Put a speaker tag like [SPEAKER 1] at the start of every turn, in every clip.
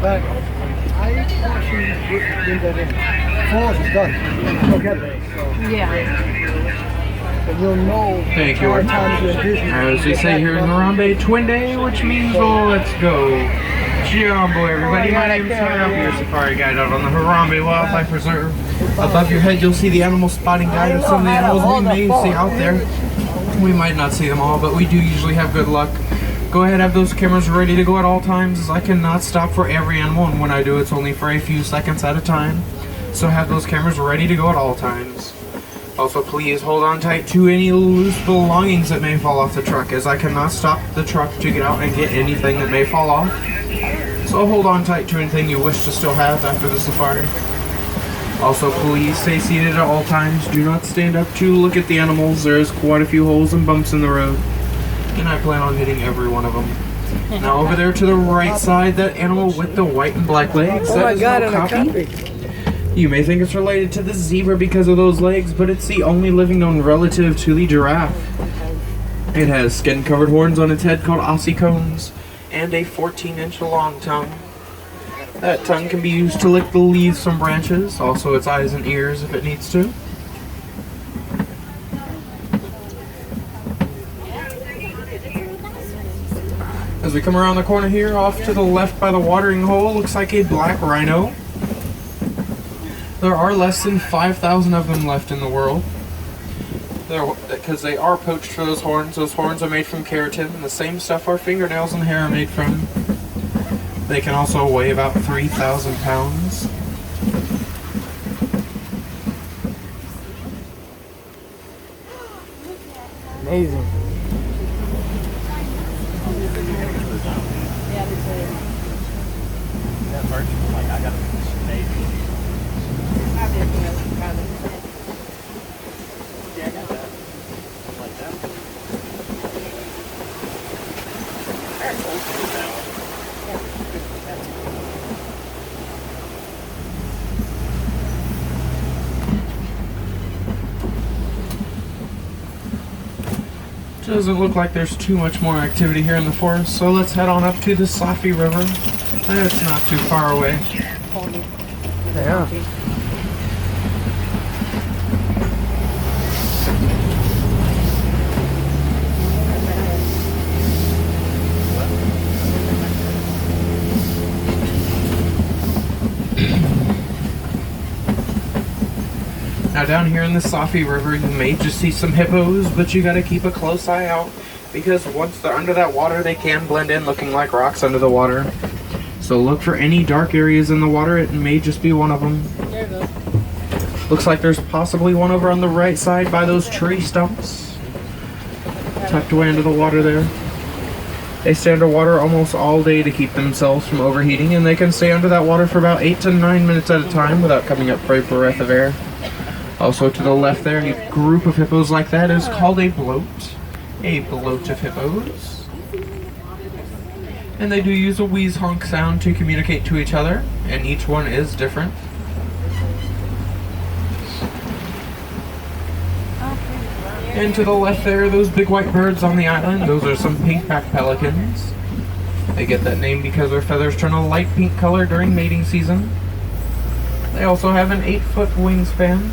[SPEAKER 1] But I actually did that in. Falls is done. Go get it.
[SPEAKER 2] Yeah.
[SPEAKER 1] And you'll know.
[SPEAKER 3] Thank you.
[SPEAKER 1] Times you're busy.
[SPEAKER 3] As we say here in Harambe, Twin Day, which means, well, let's go. Jumbo, everybody. My name is Harry. I'm your safari guide out on the Harambe Wildlife Reserve. Above your head, you'll see the animal spotting guide of some of the animals we may see out there. We might not see them all, but we do usually have good luck. Go ahead, have those cameras ready to go at all times, as I cannot stop for every animal, and when I do, it's only for a few seconds at a time. So have those cameras ready to go at all times. Also, please hold on tight to any loose belongings that may fall off the truck, as I cannot stop the truck to get out and get anything that may fall off. So hold on tight to anything you wish to still have after the safari. Also, please stay seated at all times. Do not stand up to look at the animals. There is quite a few holes and bumps in the road, and I plan on hitting every one of them. Now over there to the right side, that animal with the white and black legs.
[SPEAKER 1] Oh my God, and a copy.
[SPEAKER 3] You may think it's related to the zebra because of those legs, but it's the only living known relative to the giraffe. It has skin-covered horns on its head called ossicones, and a 14-inch long tongue. That tongue can be used to lick the leaves from branches, also its eyes and ears if it needs to. As we come around the corner here, off to the left by the watering hole, looks like a black rhino. There are less than 5,000 of them left in the world. Because they are poached for those horns. Those horns are made from keratin, and the same stuff our fingernails and hair are made from. They can also weigh about 3,000 pounds.
[SPEAKER 1] Amazing.
[SPEAKER 3] Doesn't look like there's too much more activity here in the forest, so let's head on up to the Safi River. It's not too far away.
[SPEAKER 1] Yeah.
[SPEAKER 3] Now down here in the Safi River, you may just see some hippos, but you gotta keep a close eye out, because once they're under that water, they can blend in looking like rocks under the water. So look for any dark areas in the water. It may just be one of them.
[SPEAKER 2] There it goes.
[SPEAKER 3] Looks like there's possibly one over on the right side by those tree stumps, tucked away into the water there. They stay underwater almost all day to keep themselves from overheating, and they can stay under that water for about 8 to 9 minutes at a time without coming up for a breath of air. Also to the left there, a group of hippos like that is called a bloat. A bloat of hippos. And they do use a wheeze honk sound to communicate to each other, and each one is different. And to the left there, those big white birds on the island, those are some pink-backed pelicans. They get that name because their feathers turn a light pink color during mating season. They also have an 8-foot wingspan.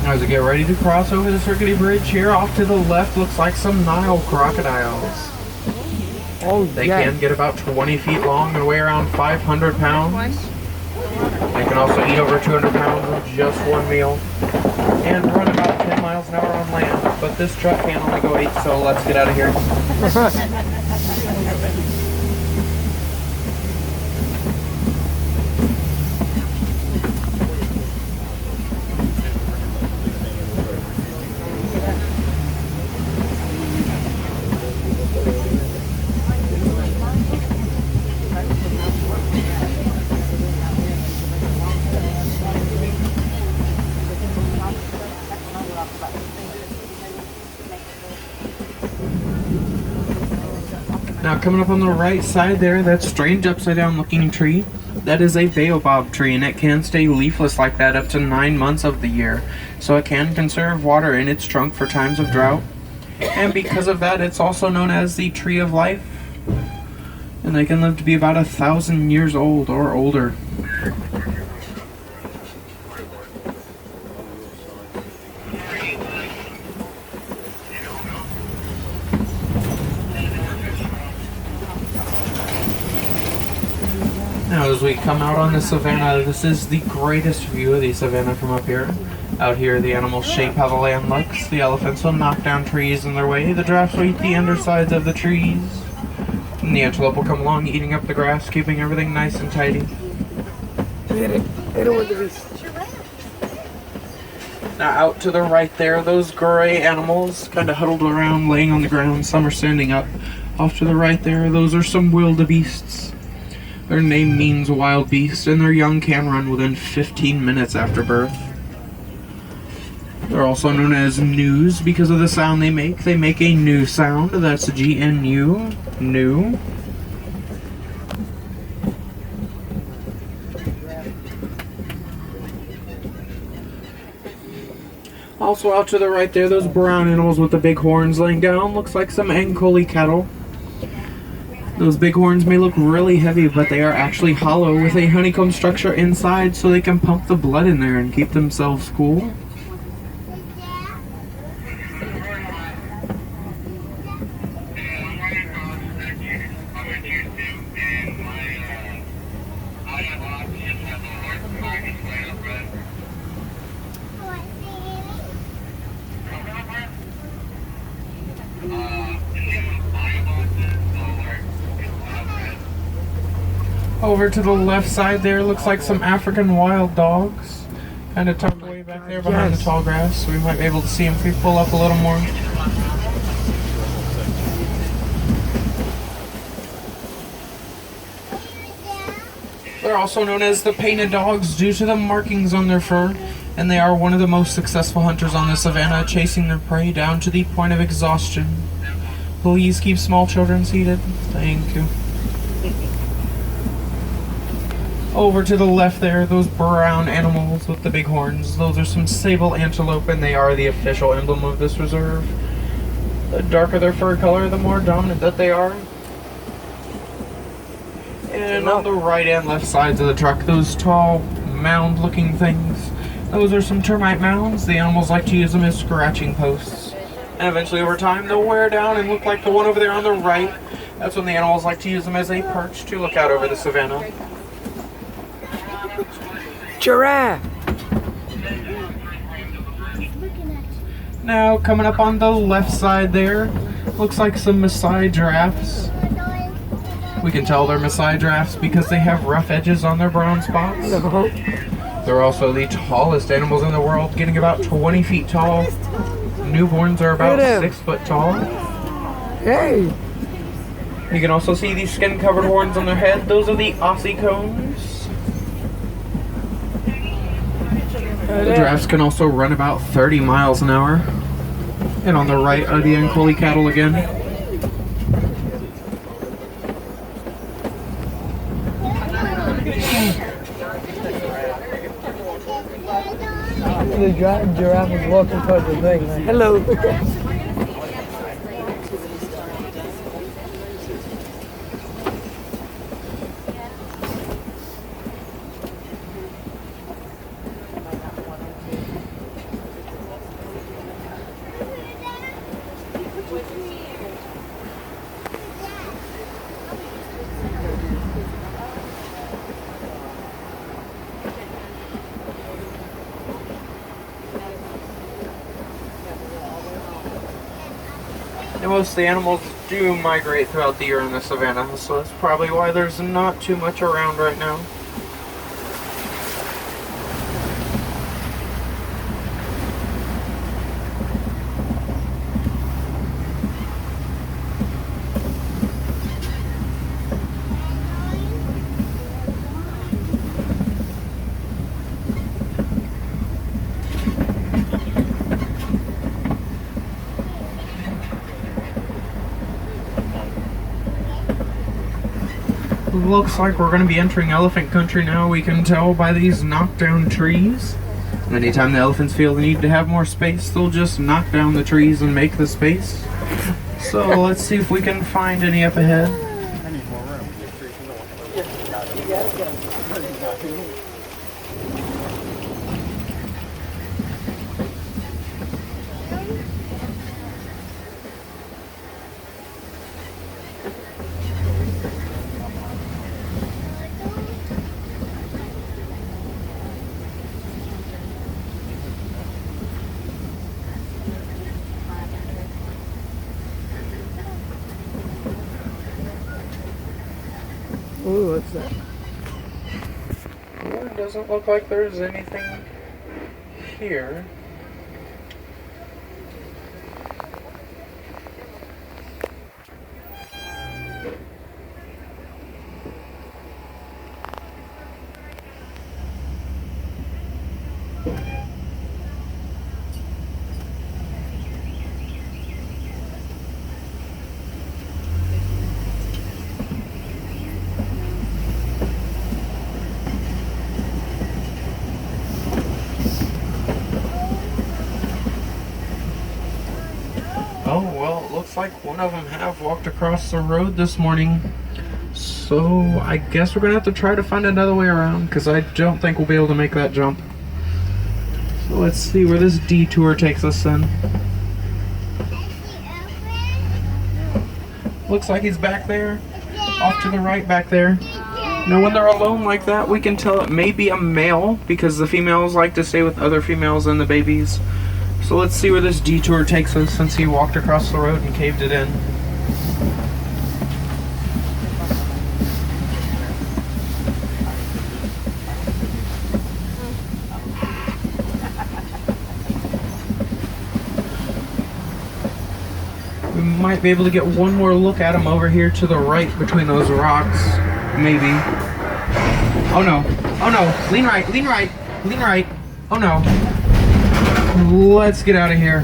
[SPEAKER 3] As we get ready to cross over the Circuity Bridge here, off to the left looks like some Nile crocodiles.
[SPEAKER 1] Oh,
[SPEAKER 3] They can get about 20 feet long and weigh around 500 pounds. They can also eat over 200 pounds with just one meal and run about 10 miles an hour on land. But this truck can only go 8, so let's get out of here. Now coming up on the right side there, that strange upside down looking tree, that is a baobab tree, and it can stay leafless like that up to 9 months of the year. So it can conserve water in its trunk for times of drought. And because of that, it's also known as the tree of life. And they can live to be about 1,000 years old or older. Now as we come out on the savannah, this is the greatest view of the savannah from up here. Out here the animals shape how the land looks. The elephants will knock down trees in their way. The giraffes will eat the undersides of the trees. And the antelope will come along eating up the grass, keeping everything nice and tidy. Now out to the right there, those gray animals kind of huddled around, laying on the ground. Some are standing up. Off to the right there, those are some wildebeests. Their name means wild beast, and their young can run within 15 minutes after birth. They're also known as gnus because of the sound they make. They make a gnu sound. That's G-N-U, gnu. Also out to the right there, those brown animals with the big horns laying down. Looks like some Ankoli cattle. Those big horns may look really heavy, but they are actually hollow with a honeycomb structure inside so they can pump the blood in there and keep themselves cool. Over to the left side there, looks like some African wild dogs. Kind of tucked away back there behind the tall grass, so we might be able to see them if we pull up a little more. They're also known as the painted dogs due to the markings on their fur, and they are one of the most successful hunters on the savannah, chasing their prey down to the point of exhaustion. Please keep small children seated. Thank you. Over to the left there, those brown animals with the big horns. Those are some sable antelope, and they are the official emblem of this reserve. The darker their fur color, the more dominant that they are. And on the right and left sides of the truck, those tall mound-looking things. Those are some termite mounds. The animals like to use them as scratching posts. And eventually, over time, they'll wear down and look like the one over there on the right. That's when the animals like to use them as a perch to look out over the savannah.
[SPEAKER 2] Giraffe!
[SPEAKER 3] Now, coming up on the left side there, looks like some Maasai giraffes. We can tell they're Maasai giraffes because they have rough edges on their brown spots. They're also the tallest animals in the world, getting about 20 feet tall. Newborns are about 6 foot tall.
[SPEAKER 2] Hey!
[SPEAKER 3] You can also see these skin-covered horns on their head. Those are the ossicones. The giraffes can also run about 30 miles an hour. And on the right are the Ankoli cattle again.
[SPEAKER 1] The giraffe is walking towards the thing. Man.
[SPEAKER 2] Hello.
[SPEAKER 3] And most of the animals do migrate throughout the year in the savannah, so that's probably why there's not too much around right now. looks like we're going to be entering elephant country now. We can tell by these knockdown trees. Anytime the elephants feel the need to have more space, they'll just knock down the trees and make the space. So let's see if we can find any up ahead.
[SPEAKER 2] Ooh, what's that?
[SPEAKER 3] Well, it doesn't look like there's anything here. Oh, well, it looks like one of them have walked across the road this morning. So I guess we're going to have to try to find another way around, because I don't think we'll be able to make that jump. So let's see where this detour takes us then. Looks like he's back there. Off to the right back there. Now when they're alone like that, we can tell it may be a male, because the females like to stay with other females and the babies. So let's see where this detour takes us, since he walked across the road and caved it in. We might be able to get one more look at him over here to the right between those rocks. Maybe. Oh no. Oh no. Lean right. Lean right. Lean right. Oh no. Let's get out of here.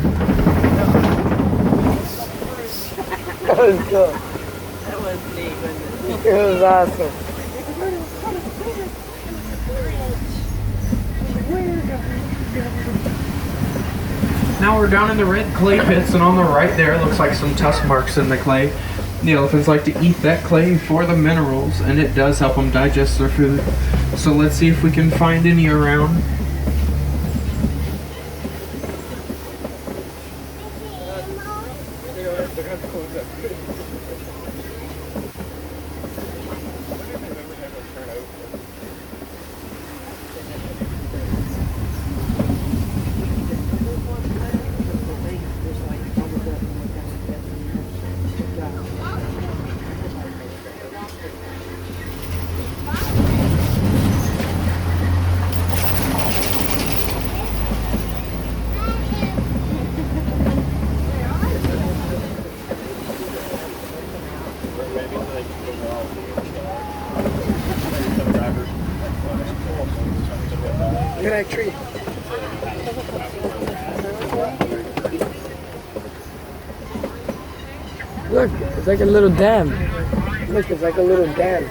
[SPEAKER 2] That was cool.
[SPEAKER 4] That was neat, wasn't
[SPEAKER 2] It was awesome.
[SPEAKER 3] Now we're down in the red clay pits, and on the right there looks like some tusk marks in the clay. The elephants like to eat that clay for the minerals, and it does help them digest their food. So let's see if we can find any around.
[SPEAKER 2] Look at that tree. Look, it's like a little dam. Look, it's like a little dam.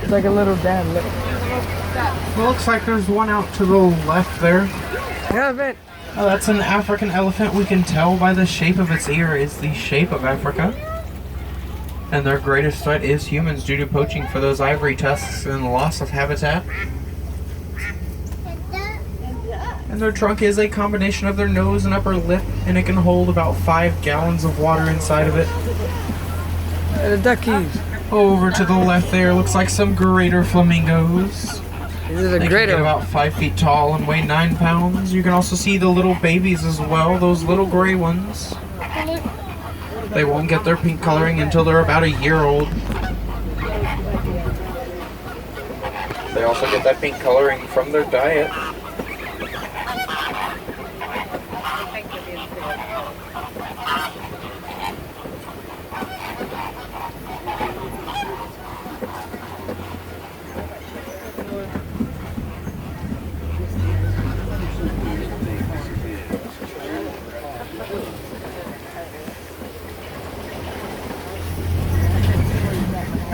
[SPEAKER 2] It's like a little dam, look.
[SPEAKER 3] It looks like there's one out to the left there.
[SPEAKER 2] Elephant!
[SPEAKER 3] Oh, that's an African elephant. We can tell by the shape of its ear is the shape of Africa. And their greatest threat is humans due to poaching for those ivory tusks and loss of habitat. And their trunk is a combination of their nose and upper lip, and it can hold about 5 gallons of water inside of it.
[SPEAKER 2] The duckies.
[SPEAKER 3] Over to the left there looks like some greater flamingos.
[SPEAKER 2] This is a
[SPEAKER 3] They can
[SPEAKER 2] greater
[SPEAKER 3] get about 5 feet tall and weigh 9 pounds. You can also see the little babies as well, those little gray ones. They won't get their pink coloring until they're about a year old. They also get that pink coloring from their diet.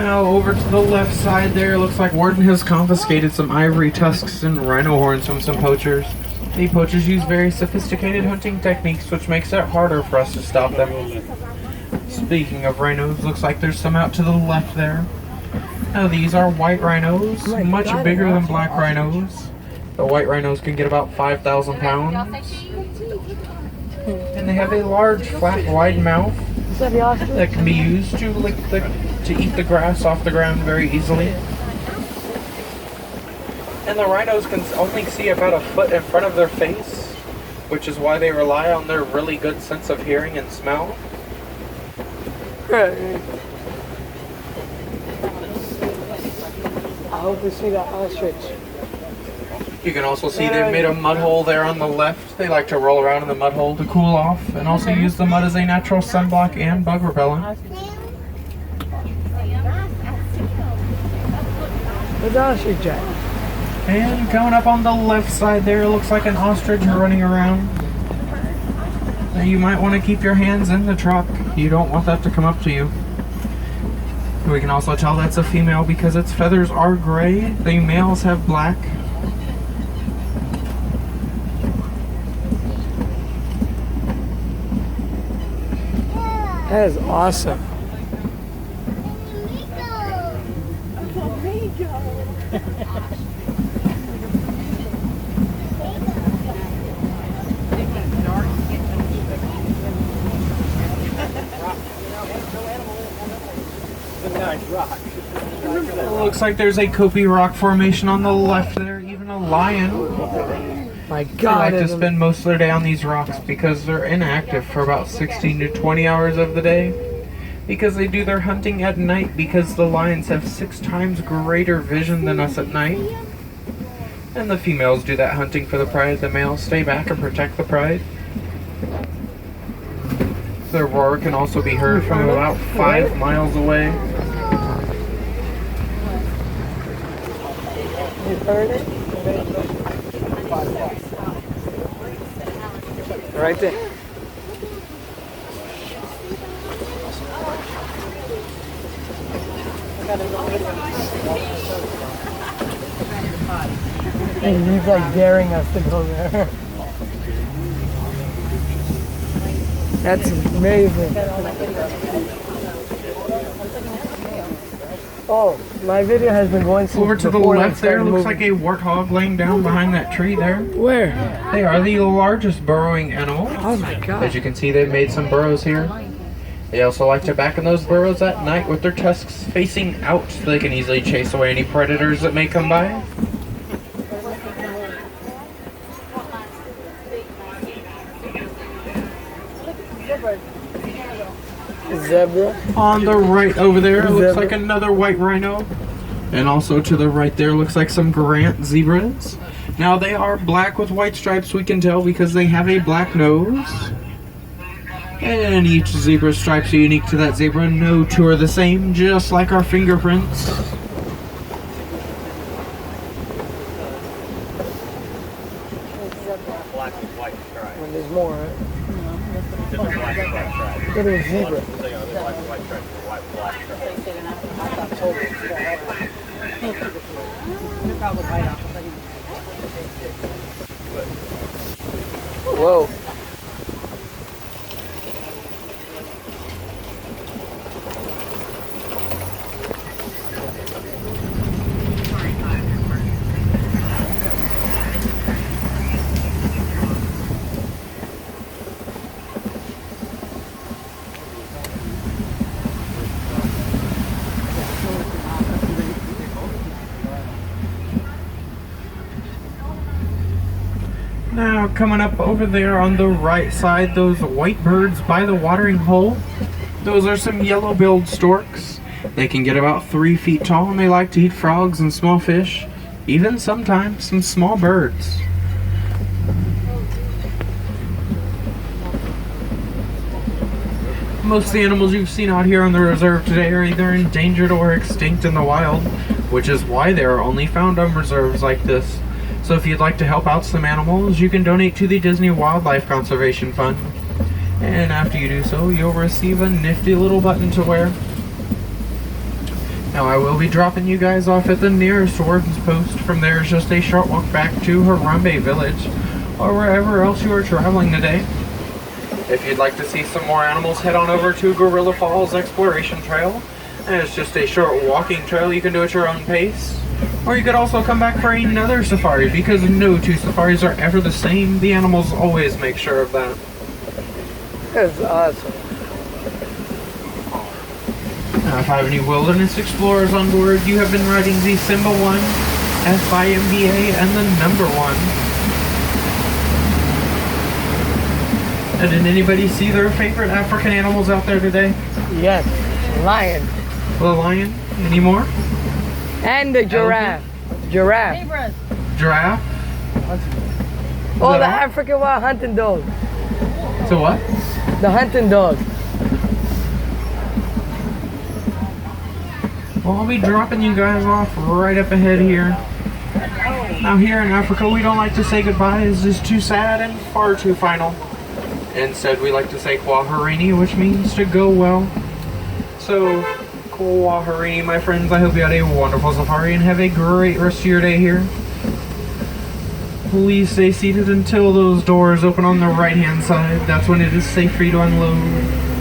[SPEAKER 3] Now over to the left side there, looks like Warden has confiscated some ivory tusks and rhino horns from some poachers. The poachers use very sophisticated hunting techniques, which makes it harder for us to stop them. Speaking of rhinos, looks like there's some out to the left there. Now these are white rhinos, much bigger than black rhinos. The white rhinos can get about 5,000 pounds. And they have a large, flat, wide mouth that can be used to eat the grass off the ground very easily. And the rhinos can only see about a foot in front of their face, which is why they rely on their really good sense of hearing and smell.
[SPEAKER 2] I hope we see that ostrich.
[SPEAKER 3] You can also see they've made a mud hole there on the left. They like to roll around in the mud hole to cool off and also use the mud as a natural sunblock and bug repellent.
[SPEAKER 2] Where's the ostrich at?
[SPEAKER 3] And coming up on the left side there, it looks like an ostrich running around. Now you might want to keep your hands in the truck. You don't want that to come up to you. We can also tell that's a female because its feathers are gray. The males have black.
[SPEAKER 2] That is awesome.
[SPEAKER 3] Looks like there's a Kopi rock formation on the left there, even a lion.
[SPEAKER 2] My
[SPEAKER 3] They
[SPEAKER 2] God.
[SPEAKER 3] like to spend most of their day on these rocks because they're inactive for about 16 to 20 hours of the day. Because they do their hunting at night because the lions have 6 times greater vision than us at night. And the females do that hunting for the pride. The males stay back and protect the pride. Their roar can also be heard from about 5 miles away.
[SPEAKER 2] You heard it? Right there. And he's like daring us to go there. That's amazing. Oh, my video has been going since
[SPEAKER 3] Over to the
[SPEAKER 2] before I
[SPEAKER 3] left there,
[SPEAKER 2] started
[SPEAKER 3] looks
[SPEAKER 2] moving.
[SPEAKER 3] like a warthog laying down behind that tree there.
[SPEAKER 2] Where?
[SPEAKER 3] They are the largest burrowing animal.
[SPEAKER 2] Oh my God.
[SPEAKER 3] As you can see, they've made some burrows here. They also like to back in those burrows at night with their tusks facing out so they can easily chase away any predators that may come by.
[SPEAKER 2] Zebra.
[SPEAKER 3] On the right over there, looks like another white rhino. And also to the right there, looks like some Grant zebras. Now they are black with white stripes, we can tell, because they have a black nose. And each zebra stripes are unique to that zebra. No two are the same, just like our fingerprints.
[SPEAKER 2] When there's more, right? Look at a zebra. Whoa.
[SPEAKER 3] Now coming up over there on the right side, those white birds by the watering hole, those are some yellow-billed storks. They can get about 3 feet tall and they like to eat frogs and small fish, even sometimes some small birds. Most of the animals you've seen out here on the reserve today are either endangered or extinct in the wild, which is why they are only found on reserves like this. So if you'd like to help out some animals, you can donate to the Dysney Wildlife Conservation Fund. And after you do so, you'll receive a nifty little button to wear. Now I will be dropping you guys off at the nearest warden's post. From there is just a short walk back to Harambe Village, or wherever else you are traveling today. If you'd like to see some more animals, head on over to Gorilla Falls Exploration Trail. And it's just a short walking trail you can do at your own pace. Or you could also come back for another safari, because no two safaris are ever the same. The animals always make sure of that.
[SPEAKER 2] That's awesome.
[SPEAKER 3] Now, if I have any wilderness explorers on board, you have been riding the Simba 1, FIMBA, and the number 1. And did anybody see their favorite African animals out there today?
[SPEAKER 2] Yes, lion.
[SPEAKER 3] The lion? Any more?
[SPEAKER 2] And the giraffe. Giraffe.
[SPEAKER 4] Zebras.
[SPEAKER 3] Giraffe?
[SPEAKER 2] Oh,
[SPEAKER 3] that
[SPEAKER 2] the
[SPEAKER 3] all?
[SPEAKER 2] African wild hunting dog.
[SPEAKER 3] So what?
[SPEAKER 2] The hunting dog.
[SPEAKER 3] Well, I'll be dropping you guys off right up ahead here. Now here in Africa, we don't like to say goodbye. It's just too sad and far too final. Instead, we like to say Kwaherini, which means to go well. So, Kwaherini, my friends. I hope you had a wonderful safari and have a great rest of your day here. Please stay seated until those doors open on the right-hand side. That's when it is safe for you to unload.